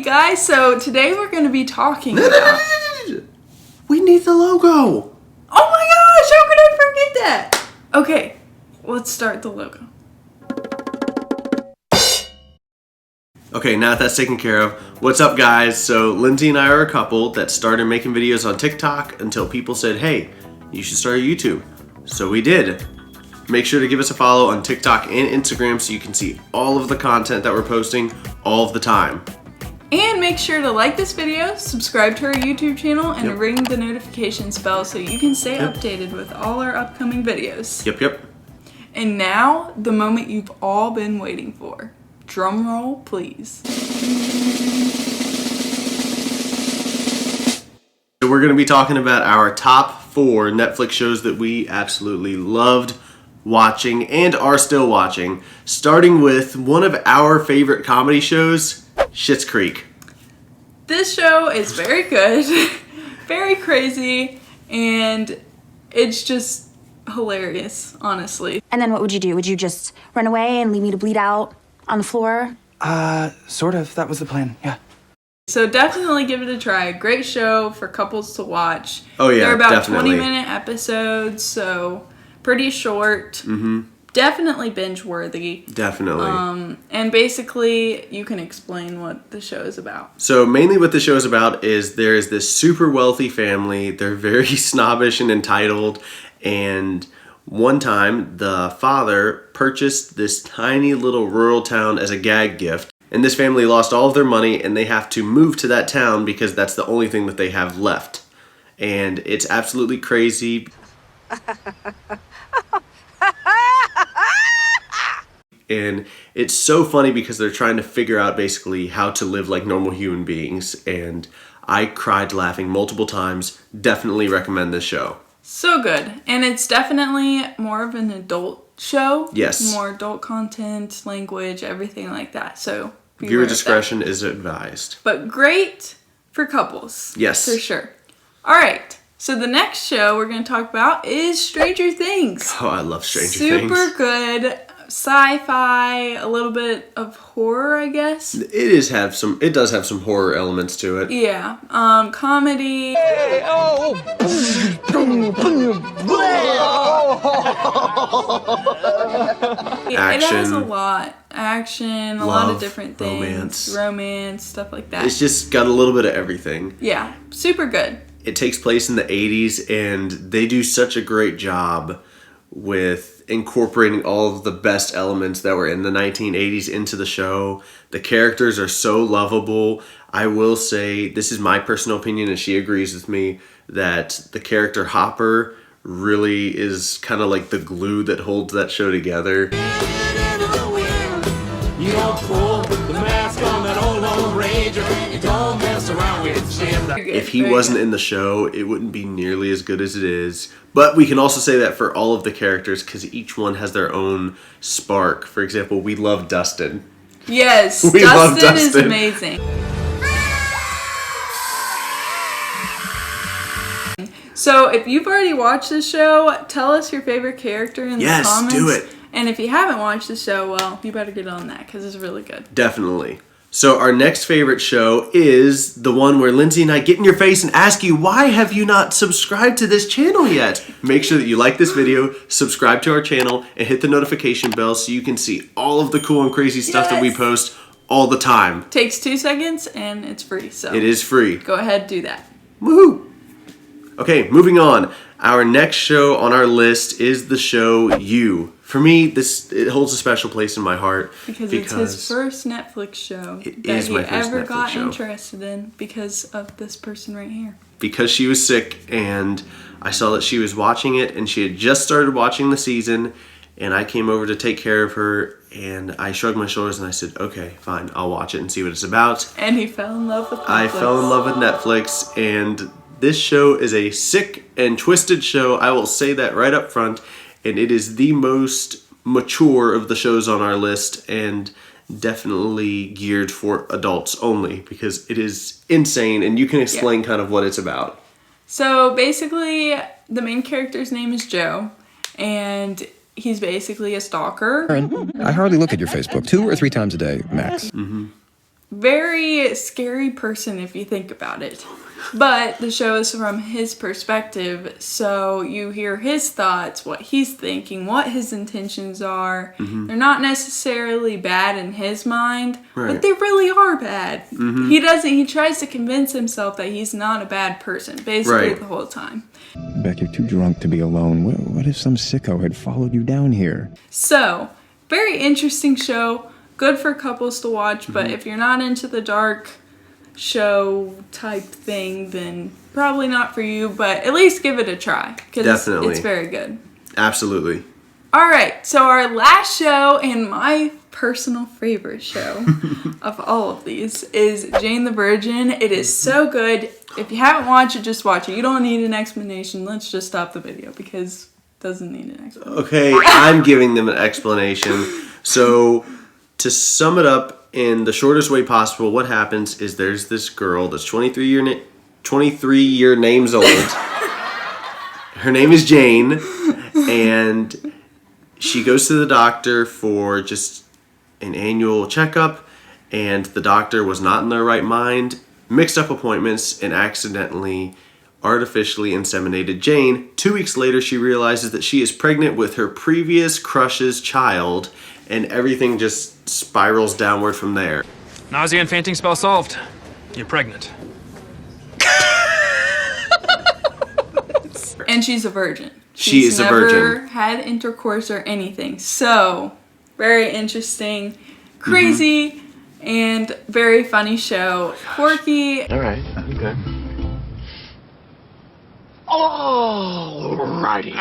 Hey guys, so today we're going to be talking about... We need the logo. Oh my gosh, how could I forget that? Okay, let's start the logo. Okay, now that that's taken care of, what's up guys? So Lindsay and I are a couple that started making videos on TikTok until people said, hey, you should start a YouTube. So we did. Make sure to give us a follow on TikTok and Instagram so you can see all of the content that we're posting all of the time. And make sure to like this video, subscribe to our YouTube channel, and ring the notifications bell so you can stay updated with all our upcoming videos. Yep. And now, the moment you've all been waiting for. Drum roll, please. So we're going to be talking about our top 4 Netflix shows that we absolutely loved watching and are still watching, starting with one of our favorite comedy shows, Schitt's Creek. This show is very good, very crazy, and it's just hilarious, honestly. And then what would you do? Would you just run away and leave me to bleed out on the floor? Sort of. That was the plan, yeah. So definitely give it a try. Great show for couples to watch. Oh yeah, they're about definitely. 20-minute episodes, so pretty short. Definitely binge-worthy. Definitely. And basically, you can explain what the show is about. So mainly what the show is about is there is this super wealthy family. They're very snobbish and entitled. And one time, the father purchased this tiny little rural town as a gag gift. And this family lost all of their money and they have to move to that town because that's the only thing that they have left. And it's absolutely crazy. And it's so funny because they're trying to figure out basically how to live like normal human beings. And I cried laughing multiple times. Definitely recommend this show. So good. And it's definitely more of an adult show. Yes. More adult content, language, everything like that. So viewer discretion is advised. But great for couples. Yes. For sure. All right. So the next show we're going to talk about is Stranger Things. Oh, I love Stranger Things. Super good. Sci-fi, a little bit of horror, I guess. It does have some horror elements to it. Yeah. Comedy. Action. It has a lot. Action, a lot of different things. Romance. Romance, stuff like that. It's just got a little bit of everything. Yeah. Super good. It takes place in the 80s and they do such a great job with incorporating all of the best elements that were in the 1980s into the show. The characters are so lovable. I will say, this is my personal opinion and she agrees with me, that the character Hopper really is kind of like the glue that holds that show together. You don't pull the mask on that old Lone Ranger. You don't mess around with Jim. If he wasn't in the show, it wouldn't be nearly as good as it is. But we can also say that for all of the characters because each one has their own spark. For example, we love Dustin. Yes, we love Dustin is Dustin. amazing. So if you've already watched the show, tell us your favorite character in the comments. Yes, do it. And if you haven't watched the show, well, you better get on that because it's really good. Definitely. So our next favorite show is the one where Lindsay and I get in your face and ask you, why have you not subscribed to this channel yet? Make sure that you like this video, subscribe to our channel, and hit the notification bell so you can see all of the cool and crazy stuff that we post all the time. Takes 2 seconds and it's free. So it is free. Go ahead, do that. Woohoo! Okay, moving on. Our next show on our list is the show You. For me, it holds a special place in my heart. Because it's his first Netflix show that he ever got interested in because of this person right here. Because she was sick and I saw that she was watching it and she had just started watching the season and I came over to take care of her and I shrugged my shoulders and I said, okay, fine, I'll watch it and see what it's about. And he fell in love with Netflix. I fell in love with Netflix and this show is a sick and twisted show. I will say that right up front. And it is the most mature of the shows on our list and definitely geared for adults only because it is insane and you can explain kind of what it's about. So basically, the main character's name is Joe and he's basically a stalker. I hardly look at your Facebook 2 or 3 times a day, max. very scary person if you think about it. But the show is from his perspective, so you hear his thoughts, what he's thinking, what his intentions are. They're not necessarily bad in his mind, but they really are bad. He tries to convince himself that he's not a bad person, basically the whole time. Beck, you're too drunk to be alone. What if some sicko had followed you down here? So, very interesting show. Good for couples to watch, but if you're not into the dark show type thing, then probably not for you, but at least give it a try, because it's very good. Absolutely. All right, so our last show and my personal favorite show of all of these is Jane the Virgin. It is so good. If you haven't watched it, just watch it. You don't need an explanation. Let's just stop the video because it doesn't need an explanation. Okay, I'm giving them an explanation. So, to sum it up in the shortest way possible, what happens is there's this girl that's 23 year names old. Her name is Jane, and she goes to the doctor for just an annual checkup, and the doctor was not in their right mind, mixed up appointments, and accidentally artificially inseminated Jane. 2 weeks later, she realizes that she is pregnant with her previous crush's child, and everything just spirals downward from there. Nausea and fainting spell solved. You're pregnant. And she's a virgin. She is a virgin. Never had intercourse or anything. So, very interesting, crazy, and very funny show. Quirky. All right. Okay. Alrighty.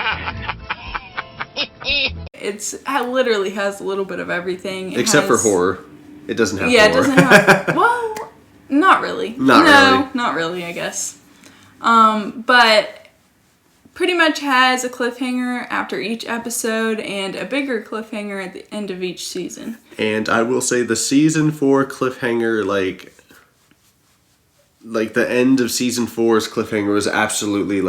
It literally has a little bit of everything. Except for horror. It doesn't have horror. Yeah, it doesn't have... Well, not really. Not really, I guess. But pretty much has a cliffhanger after each episode and a bigger cliffhanger at the end of each season. And I will say the season 4 cliffhanger, like the end of season 4's cliffhanger was absolutely,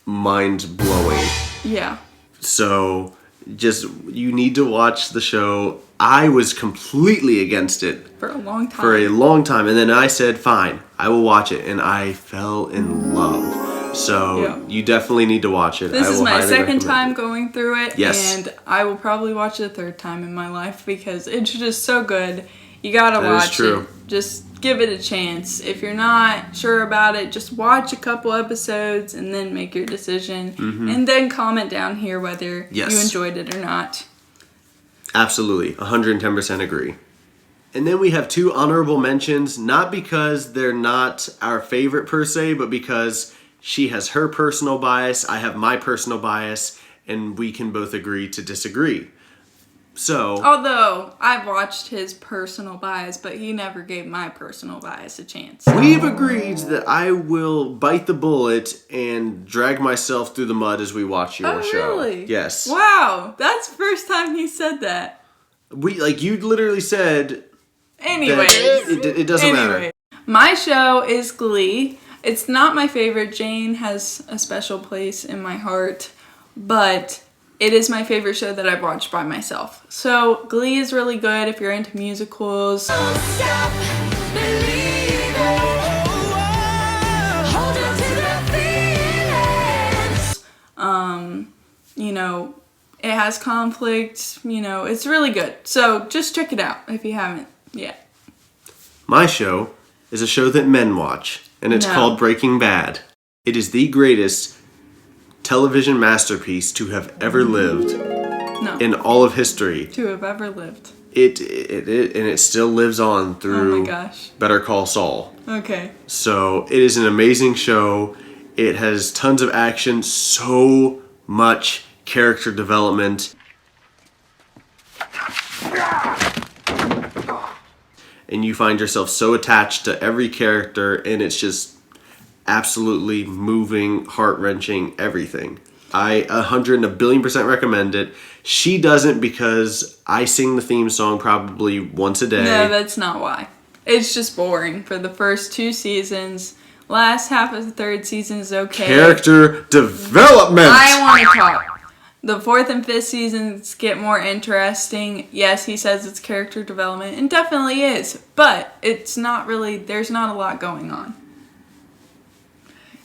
mind-blowing. Yeah. So, you need to watch the show. I was completely against it. For a long time. And then I said, fine, I will watch it. And I fell in love. So, you definitely need to watch it. This is my second time going through it. Yes. And I will probably watch it a third time in my life because it's just so good. You gotta watch it. Just give it a chance. If you're not sure about it, just watch a couple episodes and then make your decision. And then comment down here whether you enjoyed it or not. Absolutely. 110% agree. And then we have 2 honorable mentions, not because they're not our favorite per se, but because she has her personal bias, I have my personal bias, and we can both agree to disagree. So, although I've watched his personal bias, but he never gave my personal bias a chance. We've agreed that I will bite the bullet and drag myself through the mud as we watch your show. Oh, really? Yes. Wow, that's the first time he said that. You literally said. Anyways, it doesn't matter. My show is Glee. It's not my favorite. Jane has a special place in my heart, but it is my favorite show that I've watched by myself. So Glee is really good if you're into musicals. Don't stop believing. Hold on to the feelings. You know, it has conflict. You know, it's really good. So just check it out if you haven't yet. My show is a show that men watch, and it's called Breaking Bad. It is the greatest television masterpiece to have ever lived in all of history. To have ever lived. It still lives on through Better Call Saul. Okay. So it is an amazing show. It has tons of action, so much character development. And you find yourself so attached to every character, and it's just absolutely moving, heart-wrenching, everything. I 100% recommend it. She doesn't because I sing the theme song probably once a day. No, that's not why. It's just boring for the first 2 seasons. Last half of the 3rd season is okay. Character development! I want to talk. The 4th and 5th seasons get more interesting. Yes, he says it's character development, and definitely is, but it's not really, there's not a lot going on.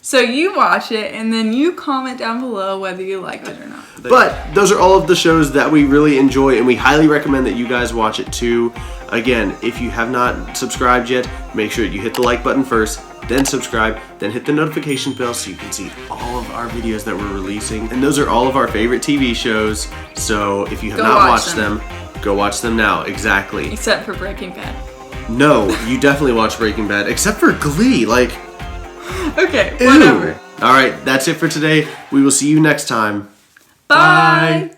So you watch it, and then you comment down below whether you liked it or not. But those are all of the shows that we really enjoy, and we highly recommend that you guys watch it too. Again, if you have not subscribed yet, make sure you hit the like button first, then subscribe, then hit the notification bell so you can see all of our videos that we're releasing. And those are all of our favorite TV shows, so if you have not watched them, go watch them now. Exactly. Except for Breaking Bad. No, you definitely watch Breaking Bad, except for Glee. Like, okay, whatever. All right, that's it for today. We will see you next time. Bye.